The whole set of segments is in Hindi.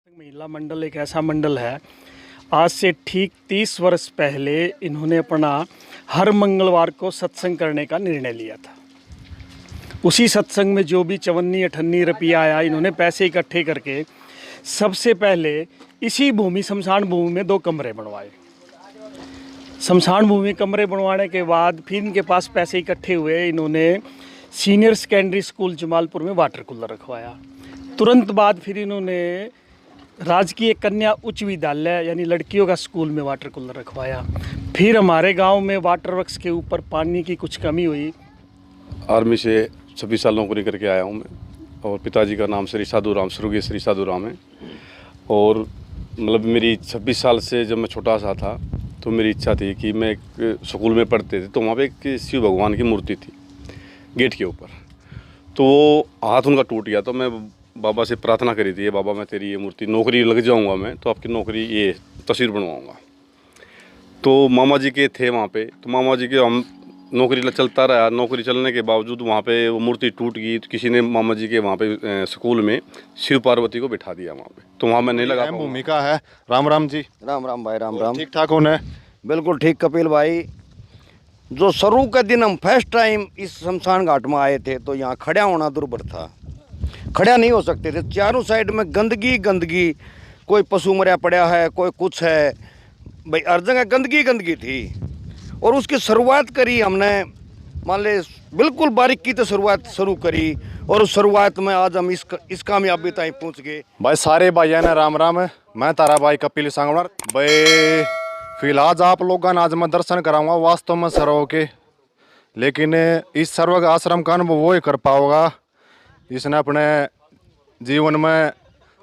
महिला मंडल एक ऐसा मंडल है, आज से ठीक 30 वर्ष पहले इन्होंने अपना हर मंगलवार को सत्संग करने का निर्णय लिया था। उसी सत्संग में जो भी 54-58 रुपया आया, इन्होंने पैसे इकट्ठे करके सबसे पहले इसी भूमि शमशान भूमि में 2 कमरे बनवाए। शमशान भूमि में कमरे बनवाने के बाद फिर इनके पास पैसे इकट्ठे हुए, इन्होंने सीनियर सेकेंडरी स्कूल जमालपुर में वाटर कूलर रखवाया। तुरंत बाद फिर इन्होंने राजकीय कन्या उच्च विद्यालय यानी लड़कियों का स्कूल में वाटर कूलर रखवाया। फिर हमारे गांव में वाटर वर्क्स के ऊपर पानी की कुछ कमी हुई। आर्मी से 26 साल नौकरी करके आया हूँ मैं, और पिताजी का नाम श्री साधु राम, स्वर्गीय श्री साधु राम है। और मतलब मेरी 26 साल से जब मैं छोटा सा था तो मेरी इच्छा थी कि मैं एक स्कूल में पढ़ते थे तो वहाँ पे एक शिव भगवान की मूर्ति थी गेट के ऊपर, तो वो हाथ उनका टूट गया। तो मैं बाबा से प्रार्थना करी थी, बाबा मैं तेरी ये मूर्ति नौकरी लग जाऊंगा मैं तो आपकी नौकरी ये तस्वीर बनवाऊंगा। तो मामा जी के थे वहाँ पे, तो मामा जी के हम नौकरी चलता रहा। नौकरी चलने के बावजूद वहाँ पे वो मूर्ति टूट गई, तो किसी ने मामा जी के वहाँ पे स्कूल में शिव पार्वती को बिठा दिया वहाँ पे, तो वहाँ मैं नहीं लगा। भूमिका है। राम राम जी। राम राम भाई, राम राम। ठीक ठाक होने? बिल्कुल ठीक कपिल भाई। जो शुरू के दिन हम फर्स्ट टाइम इस शमशान घाट में आए थे तो यहाँ खड़ा होना दुर्भर था, खड़ा नहीं हो सकते थे। चारों साइड में गंदगी गंदगी, कोई पशु मरा पड़ा है, कोई कुछ है, भाई हर जगह गंदगी गंदगी थी। और उसकी शुरुआत करी हमने, मान ले बिल्कुल बारीकी से शुरुआत शुरू करी, और उस शुरुआत में आज हम इस कामयाबी तक पहुँच गए। भाई सारे भाइयों ने राम राम। मैं तारा भाई कपिल सांगवार भाई। फिलहाल आप लोगों ने आज मैं दर्शन कराऊंगा वास्तव में सरोवर के, लेकिन इस सर्वग आश्रम का अनुभव वो ही कर पाओगा जिसने अपने जीवन में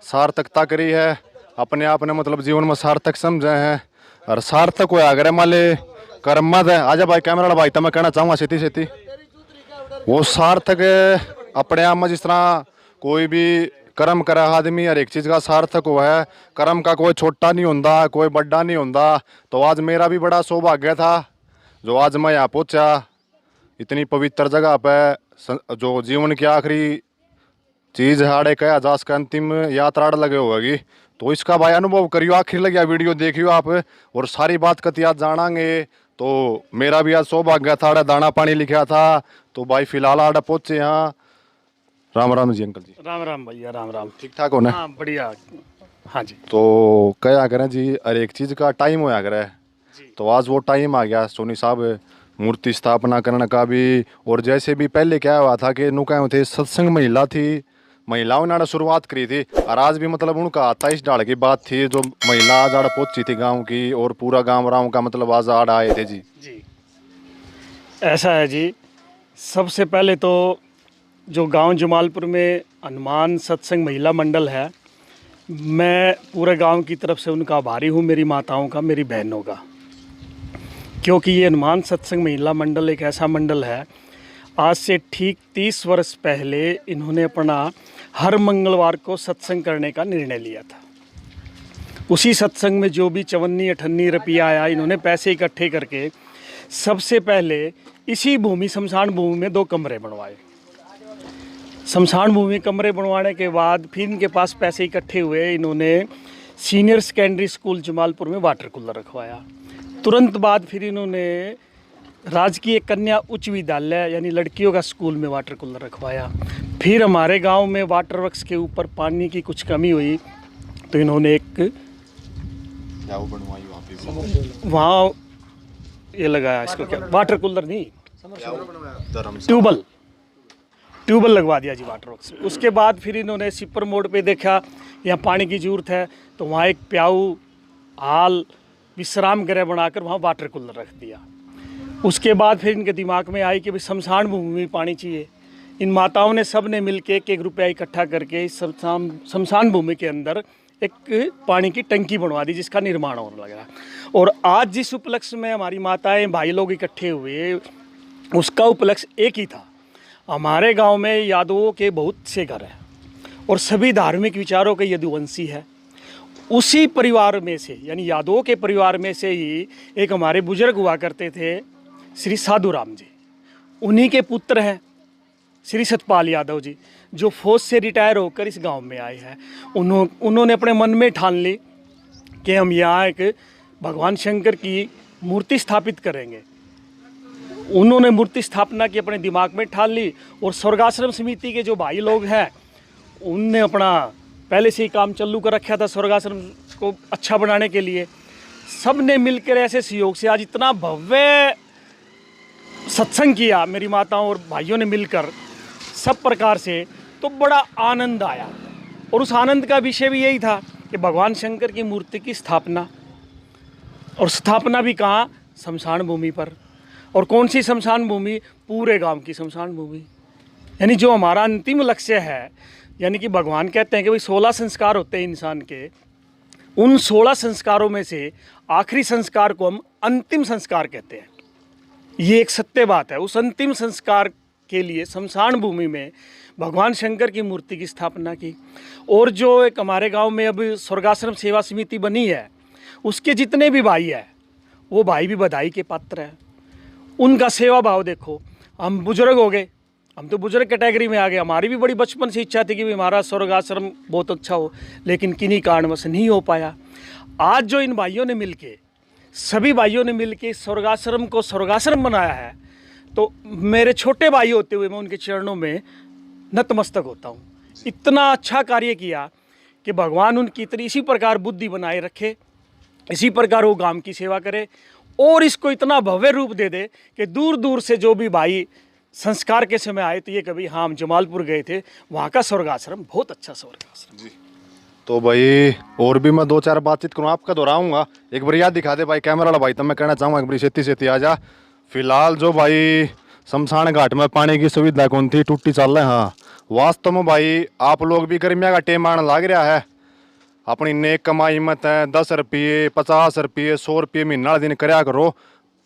सार्थकता करी है, अपने आप ने मतलब जीवन में सार्थक समझे हैं और सार्थक हो अगर मान ले कर्म मत है। आजा भाई कैमरा भाई, तो मैं कहना चाहूँगा सीधी सीधी वो सार्थक अपने आप में, जिस तरह कोई भी कर्म करा आदमी हर एक चीज़ का सार्थक हुआ है। कर्म का कोई छोटा नहीं होता, कोई बड़ा नहीं होता। तो आज मेरा भी बड़ा सौभाग्य था जो आज मैं यहाँ पहुँचा इतनी पवित्र जगह पे, जो जीवन की आखिरी चीज़ है आड़े कहा जा का अंतिम यात्रा लगे होगी। तो इसका भाई अनुभव करियो, आखिर लग गया वीडियो देखियो आप, और सारी बात कति आज जानांगे। तो मेरा भी आज सौभाग्य था, आड़े दाना पानी लिखा था। तो भाई फिलहाल आड़े पहुँचे यहाँ। राम राम जी अंकल जी। राम राम भैया, राम राम। ठीक ठाक हो ना? हाँ बढ़िया। हाँ जी। तो क्या करें जी, हर एक चीज़ का टाइम होया करे, तो आज वो टाइम आ गया सोनी साहब मूर्ति स्थापना करने का भी। और जैसे भी पहले क्या हुआ था कि नुका थे सत्संग महिला थी, महिलाओं ने शुरुआत करी थी, और आज भी मतलब उनका 28 डाल की बात थी जो महिला आज आड़ पहुंची थी गांव की, और पूरा गांव राव का मतलब आज आड़ आए थे जी। जी ऐसा है जी। सबसे पहले तो जो गांव जमालपुर में हनुमान सत्संग महिला मंडल है, मैं पूरे गांव की तरफ से उनका आभारी हूं, मेरी माताओं का, मेरी बहनों का। क्योंकि ये हनुमान सत्संग महिला मंडल एक ऐसा मंडल है, आज से ठीक 30 वर्ष पहले इन्होंने अपना हर मंगलवार को सत्संग करने का निर्णय लिया था। उसी सत्संग में जो भी 54-58 रुपया आया, इन्होंने पैसे इकट्ठे करके सबसे पहले इसी भूमि शमशान भूमि में 2 कमरे बनवाए। शमशान भूमि में कमरे बनवाने के बाद फिर इनके पास पैसे इकट्ठे हुए, इन्होंने सीनियर सेकेंडरी स्कूल जमालपुर में वाटर कूलर रखवाया। तुरंत बाद फिर इन्होंने राजकीय कन्या उच्च विद्यालय यानी लड़कियों का स्कूल में वाटर कूलर रखवाया। फिर हमारे गांव में वाटर वर्क्स के ऊपर पानी की कुछ कमी हुई तो इन्होंने एक वहाँ ये लगाया, इसको क्या वाटर कूलर नहीं, ट्यूबवेल लगवा दिया जी वाटर वर्क्स में। उसके बाद फिर इन्होंने सिपर मोड़ पे देखा यहाँ पानी की ज़रूरत है, तो वहाँ एक प्याऊ हाल विश्राम गृह बनाकर वहाँ वाटर कूलर रख दिया। उसके बाद फिर इनके दिमाग में आई कि भाई शमशान भूमि में पानी चाहिए। इन माताओं ने सब ने मिल के 1 रुपया इकट्ठा करके इस शमशान भूमि के अंदर एक पानी की टंकी बनवा दी, जिसका निर्माण होने लगा। और आज जिस उपलक्ष्य में हमारी माताएं भाई लोग इकट्ठे हुए, उसका उपलक्ष्य एक ही था। हमारे गांव में यादवों के बहुत से घर हैं और सभी धार्मिक विचारों के यदुवंशी है। उसी परिवार में से यानी यादवों के परिवार में से ही एक हमारे बुजुर्ग हुआ करते थे श्री साधु राम जी, उन्हीं के पुत्र हैं श्री सतपाल यादव जी, जो फौज से रिटायर होकर इस गांव में आए हैं। उन्होंने अपने मन में ठान ली कि हम यहाँ एक भगवान शंकर की मूर्ति स्थापित करेंगे। उन्होंने मूर्ति स्थापना की अपने दिमाग में ठान ली, और स्वर्गाश्रम समिति के जो भाई लोग हैं उनने अपना पहले से ही काम चालू कर रखा था स्वर्गाश्रम को अच्छा बनाने के लिए। सब ने मिलकर ऐसे सहयोग से आज इतना भव्य सत्संग किया, मेरी माताओं और भाइयों ने मिलकर सब प्रकार से, तो बड़ा आनंद आया। और उस आनंद का विषय भी यही था कि भगवान शंकर की मूर्ति की स्थापना, और स्थापना भी कहाँ, शमशान भूमि पर। और कौन सी शमशान भूमि, पूरे गांव की शमशान भूमि। यानी जो हमारा अंतिम लक्ष्य है, यानी कि भगवान कहते हैं कि भाई 16 संस्कार होते हैं इंसान के, उन 16 संस्कारों में से आखिरी संस्कार को हम अंतिम संस्कार कहते हैं। ये एक सत्य बात है। उस अंतिम संस्कार के लिए शमशान भूमि में भगवान शंकर की मूर्ति की स्थापना की। और जो एक हमारे गांव में अब स्वर्गाश्रम सेवा समिति बनी है, उसके जितने भी भाई हैं वो भाई भी बधाई के पात्र हैं। उनका सेवा भाव देखो। हम बुजुर्ग हो गए, हम तो बुजुर्ग कैटेगरी में आ गए। हमारी भी बड़ी बचपन से इच्छा थी कि भी हमारा स्वर्गाश्रम बहुत अच्छा हो, लेकिन किन्हीं कारणवश नहीं हो पाया। आज जो इन भाइयों ने मिलके, सभी भाइयों ने मिलके स्वर्गाश्रम को स्वर्गाश्रम बनाया है, तो मेरे छोटे भाई होते हुए मैं उनके चरणों में नतमस्तक होता हूँ। इतना अच्छा कार्य किया कि भगवान उनकी इतनी इसी प्रकार बुद्धि बनाए रखे, इसी प्रकार वो गांव की सेवा करे, और इसको इतना भव्य रूप दे दे कि दूर दूर से जो भी भाई संस्कार के समय आए तो ये कभी, हाँ हम जमालपुर गए थे, वहाँ का स्वर्गाश्रम बहुत अच्छा स्वर्गाश्रम जी। तो भाई और भी मैं 2-4 बातचीत करूँ, आपका दोहराऊंगा। एक बार याद दिखा दे भाई कैमरा वाला भाई, तब मैं कहना चाहूँगा एक बार छेती छेती आ जा। फिलहाल जो भाई शमशान घाट में पानी की सुविधा कौन थी, टूटी चल रहे। हाँ वास्तव में भाई आप लोग भी गर्मिया का टेम आने लग रहा है। अपनी नेक कमाई मत है 10 रुपये 50 रुपये 100 रुपये महीना दिन करया करो।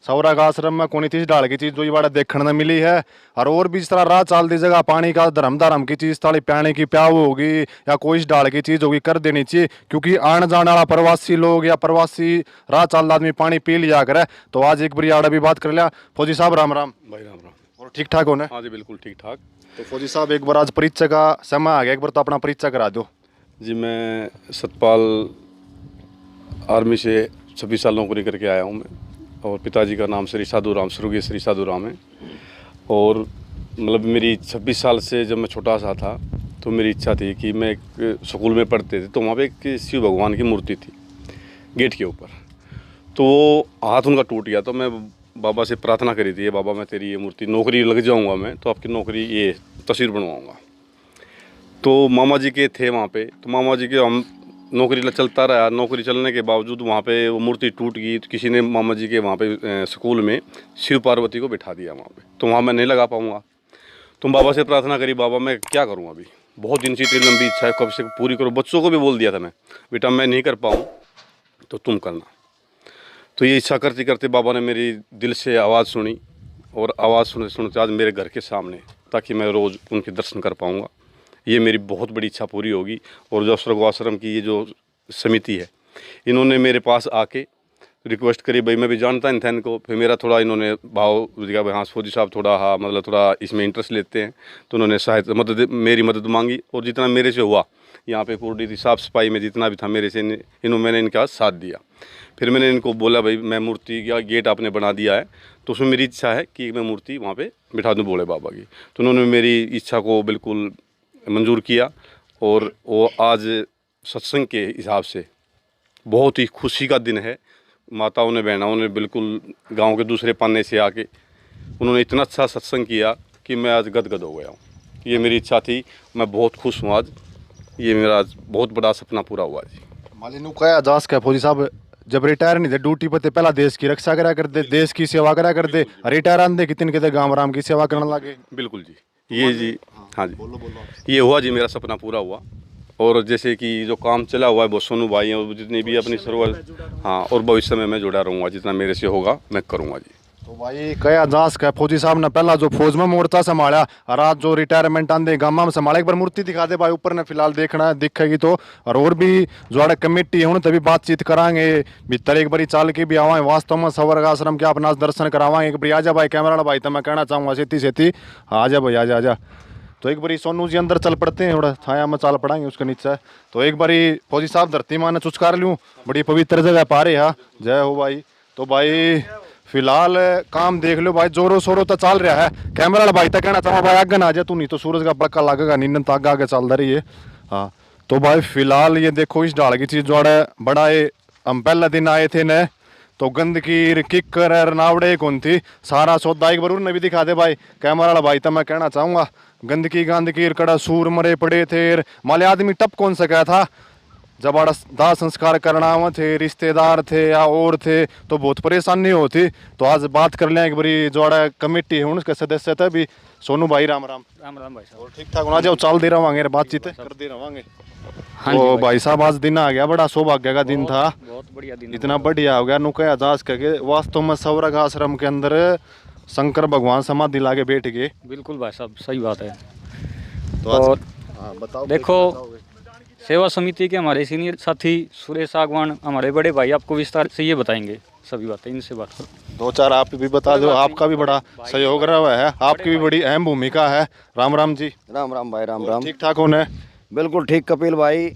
सौराग आश्रम में कोनी तीस डाल की चीज़ जो ये बड़ा देखने में मिली है। और भी इस तरह राह चाल दी जगह पानी का धर्म की चीज़ थाली प्याने की प्याव होगी या कोई इस डाल की चीज़ होगी कर देनी चाहिए, क्योंकि आने जाने वाला प्रवासी लोग या प्रवासी राह चाल आदमी पानी पी लिया करे। तो आज एक बार आड़ा भी बात कर लिया। फौजी साहब राम राम। भाई राम राम। और ठीक ठाक हो ना? हाँ जी बिल्कुल ठीक ठाक। तो फौजी साहब एक बार आज परिचय का समय आ गया, एक बार तो अपना परिचय करा दो जी। मैं सतपाल आर्मी से 26 साल नौकरी करके आया हूँ मैं, और पिताजी का नाम श्री साधु राम, स्वर्गीय श्री साधु राम है। और मतलब मेरी 26 साल से जब मैं छोटा सा था तो मेरी इच्छा थी कि मैं एक स्कूल में पढ़ते थे, तो वहाँ पे एक शिव भगवान की मूर्ति थी गेट के ऊपर। तो वो हाथ उनका टूट गया, तो मैं बाबा से प्रार्थना करी थी, बाबा मैं तेरी ये मूर्ति, नौकरी लग जाऊँगा मैं तो आपकी नौकरी ये तस्वीर बनवाऊँगा। तो मामा जी के थे वहाँ पे, तो मामा जी के हम नौकरी चलता रहा। नौकरी चलने के बावजूद वहाँ पे वो मूर्ति टूट गई, तो किसी ने मामा जी के वहाँ पे स्कूल में शिव पार्वती को बिठा दिया वहाँ पे, तो वहाँ मैं नहीं लगा पाऊँगा। तुम बाबा से प्रार्थना करी, बाबा मैं क्या करूँ, अभी बहुत दिन से इतनी लंबी इच्छा है, कब से पूरी करो। बच्चों को भी बोल दिया था मैं, बेटा मैं नहीं कर पाऊँ तो तुम करना। तो ये इच्छा करते करते बाबा ने मेरी दिल से आवाज़ सुनी, और आवाज़ सुनते सुनते आज मेरे घर के सामने, ताकि मैं रोज़ उनके दर्शन कर पाऊँगा। ये मेरी बहुत बड़ी इच्छा पूरी होगी। और जो स्वर्गाश्रम की ये जो समिति है, इन्होंने मेरे पास आके रिक्वेस्ट करी, भाई मैं भी जानता नहीं था इनको, फिर मेरा थोड़ा इन्होंने भाव दिया, भाई हाँ फौजी साहब थोड़ा, हाँ मतलब थोड़ा इसमें इंटरेस्ट लेते हैं, तो उन्होंने सहायता मेरी मदद मांगी। और जितना मेरे से हुआ, यहाँ पे कुर्डी थी, साफ़ सफाई में जितना भी था मेरे से, मैंने इनका साथ दिया। फिर मैंने इनको बोला, भाई मैं मूर्ति का गेट आपने बना दिया है, तो उसमें मेरी इच्छा है कि मैं मूर्ति वहाँ पे बिठा दूँ भोले बाबा की। तो उन्होंने मेरी इच्छा को बिल्कुल मंजूर किया, और वो आज सत्संग के हिसाब से बहुत ही खुशी का दिन है। माताओं ने, बहनाओं ने बिल्कुल गांव के दूसरे पाने से आके उन्होंने इतना अच्छा सत्संग किया कि मैं आज गदगद हो गया हूँ। ये मेरी इच्छा थी, मैं बहुत खुश हूँ आज। ये मेरा आज बहुत बड़ा सपना पूरा हुआ जी। मालिनू क्या जास क्या फौजी साहब, जब रिटायर नहीं थे ड्यूटी पर, पहला देश की रक्षा करा करते, देश की सेवा करा करते, रिटायर आंदे कितने कितने गाँव राम की सेवा करने लगे। बिल्कुल जी, ये जी हाँ जी, ये हुआ जी, मेरा सपना पूरा हुआ। और जैसे कि जो काम चला हुआ है वो सोनू भाई हैं, और जितनी भी अपनी सरवर, हाँ, और भविष्य में मैं जुड़ा रहूँगा, जितना मेरे से होगा मैं करूँगा जी। तो भाई कया जांच का फौजी साहब ने पहला जो फौज में मोर्चा संभाला, और आज जो रिटायरमेंट आंदे गामा में संभाला, एक बार मूर्ति दिखा दे भाई ऊपर ने, फिलहाल देखना दिखेगी तो। और भी जो आड़े कमेटी है तभी बातचीत करांगे भीतर, एक बारी चाल के भी आवाएं, वास्तव में स्वर्ग आश्रम के अपना दर्शन करावाएंगे। एक बार आजा भाई कैमरा भाई, तो मैं कहना चाहूँगा छेती छेती आजा भाई, आजा आजा। तो एक बारी सोनू जी अंदर चल पड़ते हैं, थोड़ा छाया में चाल पड़ाएंगे उसके नीचे। तो एक बारी फौजी साहब धरती माने चुचकार लूँ, बड़ी पवित्र जगह पा रहे हा, जय हो भाई। तो भाई फिलहाल काम देख लो भाई, जोरों शोरों तो चल रहा है। कैमरा वाला भाई तक कहना चाहूँ भाई आगे ना आ जा तू, नहीं तो सूरज का पड़का लगेगा, नींद तो आगे आगे चल रही है। हाँ तो भाई फिलहाल ये देखो इस ढाल की चीज जो है बड़ा है। हम पहले दिन आए थे न तो गंदगी किक्कर नावड़े कौन थी, सारा सौदा एक बार उन्हें भी दिखा दे भाई कैमरा वाला भाई। तो मैं कहना चाहूंगा गंदगी गंदगी कड़ा सूर मरे पड़े थे, माले आदमी टप कौन सा गया था जब दाह संस्कार करना हुआ थे, रिश्तेदार थे या और थे तो बहुत परेशानी होती। तो आज बात कर लें एक बारी जो कमेटी है उनके सदस्य थे भी। सोनू भाई राम राम। राम राम भाई साहब। और ठीक ठाक होना जाओ, चल दे रहा बातचीत कर दे रहा। हाँ तो जी भाई साहब आज दिन आ गया, बड़ा सौभाग्य का दिन था, बहुत बढ़िया दिन। इतना बढ़िया हो गया नुका आजाज करके। वास्तव में सौरग आश्रम के अंदर शंकर भगवान समाधि लाके बैठ गए। बिल्कुल भाई साहब सही बात है। तो और हाँ बताओ, देखो सेवा समिति के हमारे सीनियर साथी सुरेश सागवान हमारे बड़े भाई आपको विस्तार से ये बताएंगे सभी बातें, इनसे बात करो। दो चार आप भी बता दो, आपका भी बड़ा सहयोग रहा है, आपकी भी बड़ी अहम भूमिका है। राम राम जी। राम राम भाई, राम राम। ठीक ठाक होने? बिल्कुल ठीक कपिल भाई।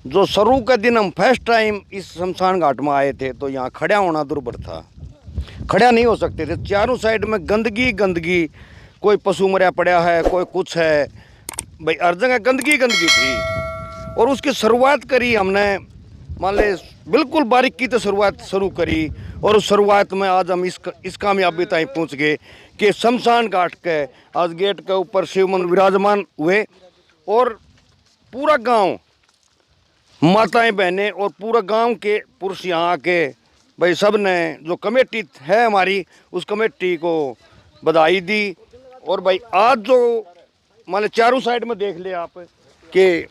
जो शुरू के दिन हम फर्स्ट टाइम इस शमशान घाट में आए थे तो यहाँ खड़ा होना दुर्भर था, खड़ा नहीं हो सकते थे। चारों साइड में गंदगी गंदगी, कोई पशु मरा पड़ा है, कोई कुछ है भाई, हर जगह गंदगी गंदगी थी। और उसकी शुरुआत करी हमने, मान ले बिल्कुल बारीकी तो शुरुआत शुरू करी। और उस शुरुआत में आज हम इस कामयाबी तक पहुँच गए कि शमशान घाट के आज गेट के ऊपर शिव मंदिर विराजमान हुए। और पूरा गांव, माताएं बहनें और पूरा गांव के पुरुष यहाँ आके भाई सब ने, जो कमेटी है हमारी, उस कमेटी को बधाई दी। और भाई आज जो मान चारों साइड में देख ले आप कि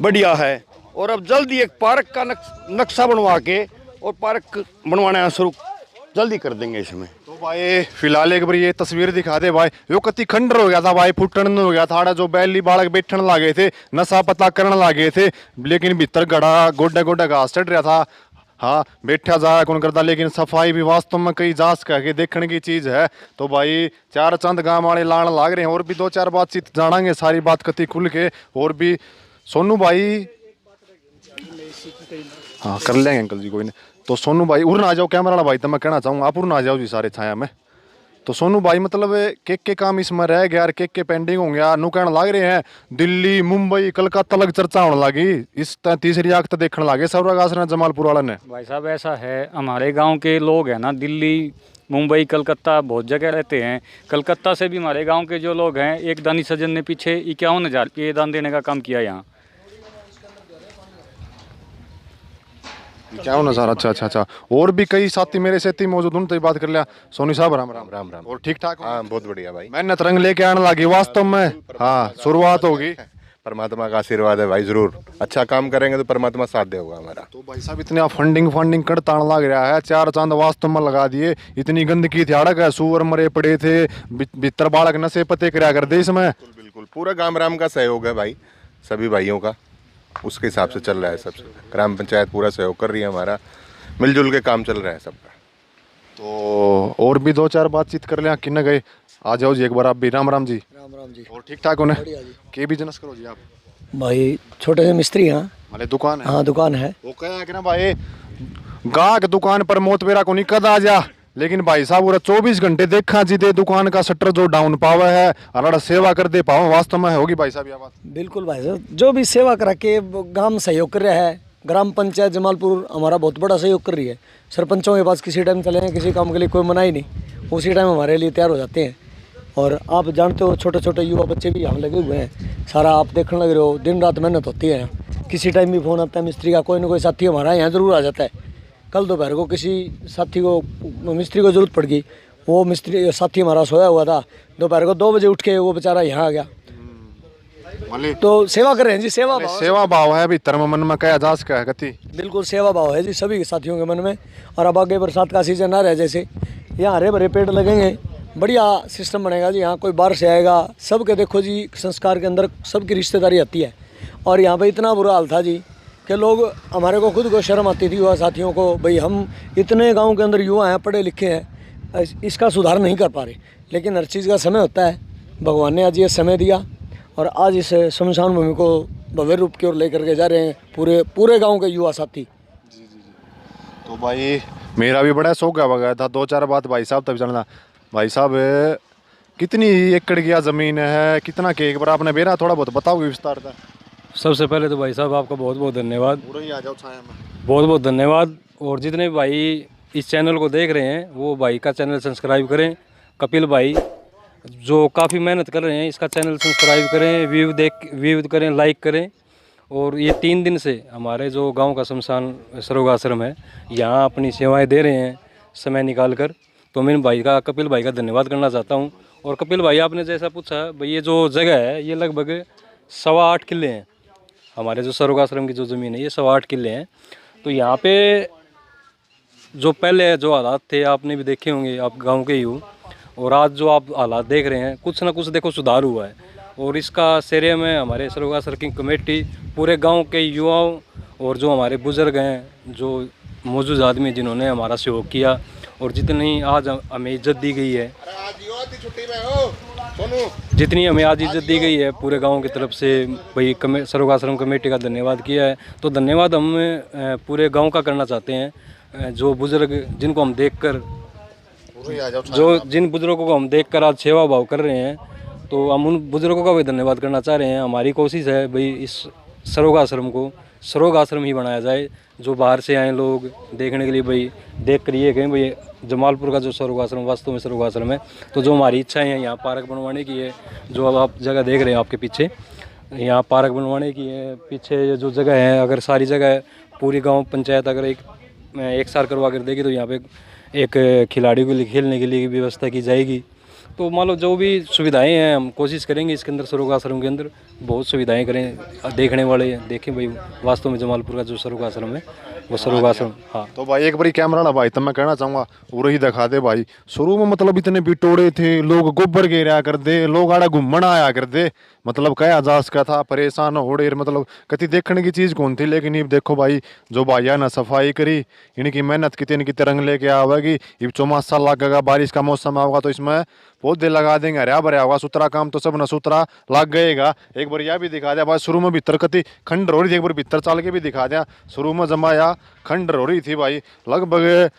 बढ़िया है। और अब जल्दी एक पार्क का नक्शा बनवा के और पार्क बनवाना शुरू जल्दी कर देंगे इसमें। तो भाई फिलहाल एक बार ये तस्वीर दिखा दे भाई, यो कति खंडर हो गया था भाई, फुटन हो गया था। जो बैली बालक बैठने लागे थे, नशा पता करने लागे थे, लेकिन भीतर गड़ा गोडा गोडा घास चढ़ रहा था। हाँ बैठा जाया कौन करता, लेकिन सफाई भी वास्तव में कई जांच करके देखने की चीज है। तो भाई चार चंद गाँव वाले लाण लाग रहे हैं, और भी दो चार बातचीत जानेंगे, सारी बात कति खुल के। और भी सोनू भाई, हाँ कर लेंगे अंकल जी, कोई नहीं। तो सोनू भाई उड़ ना जाओ कैमरा वाला भाई, तो मैं कहना चाहूँगा आप उड़ ना जाओ जी सारे छाया में। तो सोनू भाई मतलब के काम इसमें रह गया, के पेंडिंग हो गया, नु कहने लग रहे हैं दिल्ली मुंबई कलकत्ता लग चर्चा होने लगी, इस तीसरी आग तो देखने लगे सौरग आश्रम जमालपुर वाला ने। भाई साहब ऐसा है, हमारे गांव के लोग हैं ना, दिल्ली मुंबई कलकत्ता बहुत जगह रहते हैं। कलकत्ता से भी हमारे गांव के जो लोग हैं, एक दानी सज्जन ने पीछे 51,000 के दान देने का काम किया यहाँ। क्या होना सर? अच्छा अच्छा अच्छा। और भी कई साथी मेरे साथी मौजूद, उनसे बात कर लिया। सोनी साहब राम राम। राम राम। और ठीक ठाक? हाँ बहुत बढ़िया भाई, मेहनत रंग लेके आने लगी वास्तव में। हाँ शुरुआत होगी, परमात्मा का आशीर्वाद है भाई, जरूर अच्छा काम करेंगे तो परमात्मा साथ देगा हमारा। तो भाई साहब इतना फंडिंग करता लग रहा है, चार चांद वास्तव में लगा दिए। इतनी गंदगी थी, अड़क है, सूअर मरे पड़े थे, भीतर बालक नशे पते कराया कर दे इसमें। बिल्कुल पूरा गांव राम का सहयोग है भाई, सभी भाइयों का, उसके हिसाब से चल रहा है सब। ग्राम पंचायत पूरा सहयोग कर रही है हमारा, मिलजुल के काम चल रहा है सबका। तो और भी दो चार बातचीत कर लिया, किन्ने गए आ जाओ जी एक बार आप भी। राम राम जी। राम राम जी। और ठीक ठाक होने? के बिजनेस करो जी आप? भाई छोटे से मिस्त्री हैं। हमारे दुकान है? हाँ दुकान है। वो क्या कि ना भाई गाहक दुकान पर मौत बेरा को निकल आ जा, लेकिन भाई साहब पूरा 24 घंटे देखा जी दे दुकान का शटर जो डाउन पावा है, और सेवा कर दे पाओ, वास्तव में होगी भाई साहब ये बात? बिल्कुल भाई साहब, जो भी सेवा करा के गांव सहयोग कर रहा है, ग्राम पंचायत जमालपुर हमारा बहुत बड़ा सहयोग कर रही है। सरपंचों के पास किसी टाइम चले हैं, किसी काम के लिए कोई मना ही नहीं, उसी टाइम हमारे लिए तैयार हो जाते हैं। और आप जानते हो छोटे छोटे युवा बच्चे भी यहाँ लगे हुए हैं, सारा आप देखने लग रहे हो, दिन रात मेहनत होती है। किसी टाइम भी फ़ोन आता है मिस्त्री का, कोई ना कोई साथी हमारा यहाँ ज़रूर आ जाता है। कल दोपहर को किसी साथी को मिस्त्री को ज़रूरत पड़ गई, वो मिस्त्री साथी हमारा सोया हुआ था, दोपहर को 2 बजे उठ के वो बेचारा यहाँ आ गया। तो सेवा कर रहे हैं जी, सेवा भाव है भीतर में, मन में क्या जास का है कति? बिल्कुल सेवा भाव है जी सभी के साथियों के मन में। और अब आगे बरसात का सीजन आ रहा है, जैसे यहाँ हरे भरे पेड़ लगेंगे, बढ़िया सिस्टम बनेगा जी। यहाँ कोई बाहर से आएगा, सबके देखो जी संस्कार के अंदर सबकी रिश्तेदारी आती है। और यहाँ पे इतना बुरा हाल था जी कि लोग, हमारे को खुद को शर्म आती थी युवा साथियों को, भाई हम इतने गांव के अंदर युवा हैं, पढ़े लिखे हैं, इसका सुधार नहीं कर पा रहे। लेकिन हर चीज़ का समय होता है, भगवान ने आज ये समय दिया और आज इस शमशान भूमि को भव्य रूप की ओर लेकर के जा रहे हैं पूरे गांव के युवा साथी। तो भाई मेरा भी बड़ा शौक है गया था, 2-4 बात भाई साहब तब जानना। भाई साहब कितनी एकड़ की ज़मीन है, कितना केक पर आपने बेरा थोड़ा बहुत बताओगे विस्तार था। सबसे पहले तो भाई साहब आपका बहुत बहुत धन्यवाद, पूरा ही आ जाओ छाया में। बहुत बहुत धन्यवाद। और जितने भी भाई इस चैनल को देख रहे हैं वो भाई का चैनल सब्सक्राइब करें। कपिल भाई जो काफ़ी मेहनत कर रहे हैं, इसका चैनल सब्सक्राइब करें, व्यू करें, लाइक करें। और ये 3 दिन से हमारे जो गांव का शमशान सरोग आश्रम है यहाँ अपनी सेवाएं दे रहे हैं समय निकाल कर। तो मैं भाई का, कपिल भाई का धन्यवाद करना चाहता हूँ। और कपिल भाई आपने जैसा पूछा भाई, ये जो जगह है ये लगभग 8.25 किले हैं। हमारे जो सरोग आश्रम की जो ज़मीन है ये 8.25 किले हैं। तो यहाँ पे जो पहले जो हालात थे आपने भी देखे होंगे, आप गांव के ही हो, और आज जो आप हालात देख रहे हैं कुछ ना कुछ देखो सुधार हुआ है। और इसका श्रेय में हमारे सरोग आश्रम की कमेटी, पूरे गांव के युवाओं और जो हमारे बुज़ुर्ग हैं, जो मौजूद आदमी जिन्होंने हमारा सहयोग किया और जितनी आज हमें इज्जत दी गई है, जितनी हमें आज इज्जत दी गई है पूरे गांव की तरफ से भाई सरोग आश्रम कमेटी का धन्यवाद किया है। तो धन्यवाद हम पूरे गांव का करना चाहते हैं। जो बुज़ुर्ग जिनको हम देखकर, जिन बुज़ुर्गों को हम देखकर आज सेवा भाव कर रहे हैं, तो हम उन बुज़ुर्गों का भी धन्यवाद करना चाह रहे हैं। हमारी कोशिश है भाई इस सरोग आश्रम को सरोग आश्रम ही बनाया जाए। जो बाहर से आए लोग देखने के लिए भाई देख कर ये कहें भाई जमालपुर का जो सरोग आश्रम वास्तव में सरोग आश्रम है। तो जो हमारी इच्छाएं हैं यहाँ पार्क बनवाने की है, जो अब आप जगह देख रहे हैं आपके पीछे, यहाँ पार्क बनवाने की है। पीछे जो जगह है, अगर सारी जगह पूरी गाँव पंचायत अगर एक सार करवा कर देगी तो यहाँ पे एक खिलाड़ी को खेलने के लिए व्यवस्था की जाएगी। तो मान लो जो भी सुविधाएं हैं हम कोशिश करेंगे इसके अंदर सरोग आश्रम के अंदर बहुत सुविधाएं करें, देखने वाले देखें भाई वास्तव में जमालपुर का जो सरोग आश्रम है वो सरोग आश्रम। हाँ तो भाई एक बारी कैमरा ना भाई तब मैं कहना चाहूँगा पूरा ही दिखा दे भाई। शुरू में मतलब इतने बिटोड़े थे, लोग गोबर घेरा कर दे, लोग आड़ा घूमना आया कर दे, मतलब क्या आजाज का था, परेशान होड़े, मतलब कति देखने की चीज़ कौन थी। लेकिन ये देखो भाई जो भाइया ना सफाई करी, इनकी मेहनत कितनी रंग लेके आवेगी। ये चौमासा लगेगा, बारिश का मौसम आएगा तो इसमें पौधे लगा देंगे, हरा भरा होगा, सुथरा काम तो सब ना सुथरा लग गएगा। एक बार यह भी दिखा दिया भाई, शुरू में भीतर कति खंडर हो रही थी, एक बार भीतर चाल के भी दिखा दिया। शुरू में जमाया खंडर हो रही थी भाई, लगभग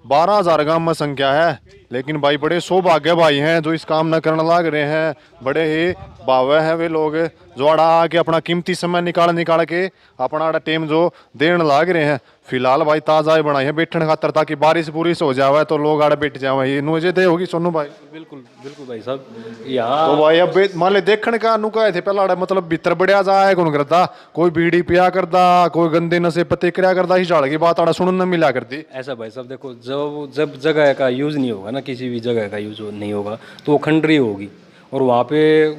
12,000 गांव में संख्या है। लेकिन भाई बड़े सौभाग्य भाई हैं जो इस काम न करने लग रहे हैं, बड़े ही भावे हैं वे लोग जो आड़ा आके अपना कीमती समय निकाल के अपना आड़ा टेम जो देने लग रहे हैं। फिलहाल भाई ताज़ा ही बनाई है बैठने खातर, ताकि बारिश बुरिश हो जावे तो लोग आड़े बैठ जावे। ये नुजे दे होगी सोनू भाई। बिल्कुल बिल्कुल भाई साहब। यहाँ तो भाई अब मान ले देखने का नुका थे पहला आड़े, मतलब भीतर बढ़िया जाए कौन करता, कोई बीड़ी पिया करता, कोई गंदे नशे पत्ते कराया करता, इस झाड़ की बात आड़ा सुनने न मिला करती। ऐसा भाई साहब देखो, जब जगह का यूज़ नहीं होगा ना, किसी भी जगह का यूज़ नहीं होगा तो वो खंडरी होगी। और वहाँ पे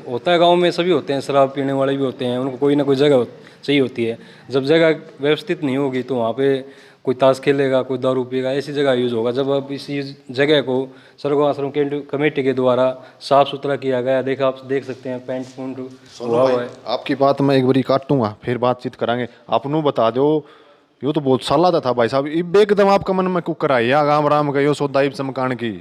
होता है, गांव में सभी होते हैं, शराब पीने वाले भी होते हैं, उनको कोई ना कोई जगह चाहिए होती है। जब जगह व्यवस्थित नहीं होगी तो वहाँ पे कोई ताश खेलेगा, कोई दारू पिएगा, ऐसी जगह यूज़ होगा। जब अब इसी जगह को सरोग आश्रम कमेटी के द्वारा साफ़ सुथरा किया गया, देखा आप देख सकते हैं पेंट फूंट हुआ हुआ है। आपकी बात मैं एक बारी काटूंगा फिर बातचीत करेंगे। आप नू बता दो, यो तो बहुत साल था भाई साहब, एकदम आपका मन में कुकर आई गाम राम का यो सौदा इब चमकान की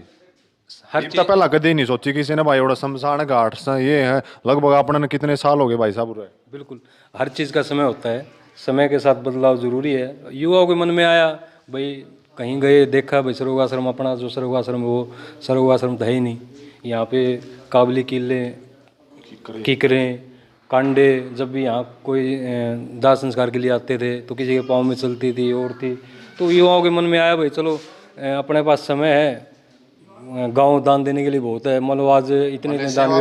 हर चीज पहला कदे नहीं सोची किसी ने भाई। बड़ा शमशान घाट सा ये है, लगभग आपने कितने साल हो गए भाई साहब? बिल्कुल हर चीज़ का समय होता है, समय के साथ बदलाव जरूरी है। युवाओं के मन में आया भाई, कहीं गए देखा भाई सरोग आश्रम, अपना जो सरोग आश्रम है वो सरोग आश्रम था ही नहीं। यहाँ पे काबली किले, कीकरें, कांडे, जब भी यहाँ कोई दाह संस्कार के लिए आते थे तो किसी के पाँव में चलती थी और थी। तो युवाओं के मन में आया भाई चलो अपने पास समय है, गांव दान देने के लिए बहुत है। मतलब आज इतने दान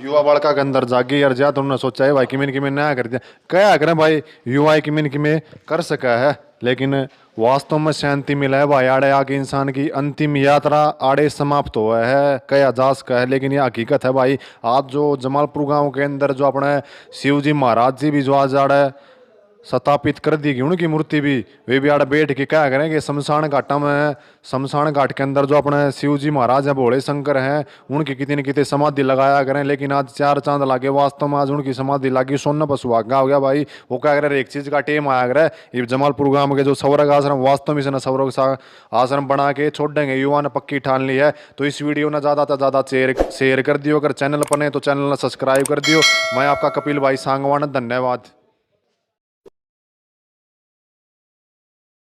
युवा बड़का के अंदर जागी यार जा, तुमने सोचा है भाई कि मैंने नया कर दिया, क्या करें भाई युवा कि मैंने कर सका है। लेकिन वास्तव में शांति मिला है भाई, आड़े आके इंसान की अंतिम यात्रा आड़े समाप्त हुआ है, कया जास का है। लेकिन ये हकीकत है भाई, आज जो जमालपुर गांव के अंदर जो अपने शिव जी महाराज जी भी जो आज आड़े स्थापित कर दी गई उनकी मूर्ति भी, वे भी आड़ बैठ के क्या करें कि शमशान घाटा में, शमशान घाट के अंदर जो अपने शिव जी महाराज हैं, भोले शंकर हैं, उनकी कितनी न कितनी समाधि लगाया करें। लेकिन आज 4 चांद लागे, वास्तव में आज उनकी समाधि लागी, सोना पर सुहागा हो गया भाई। वो क्या करे, एक चीज का टेम आया करे, ये जमालपुर गांव के जो सौरग आश्रम, वास्तव में इसने सौरग आश्रम बना के छोड़ देंगे, युवा ने पक्की ठान ली है। तो इस वीडियो ने ज़्यादा से ज़्यादा शेयर कर दियो, अगर चैनल पर नहीं तो चैनल ने सब्सक्राइब कर दियो। मैं आपका कपिल भाई सांगवान, धन्यवाद।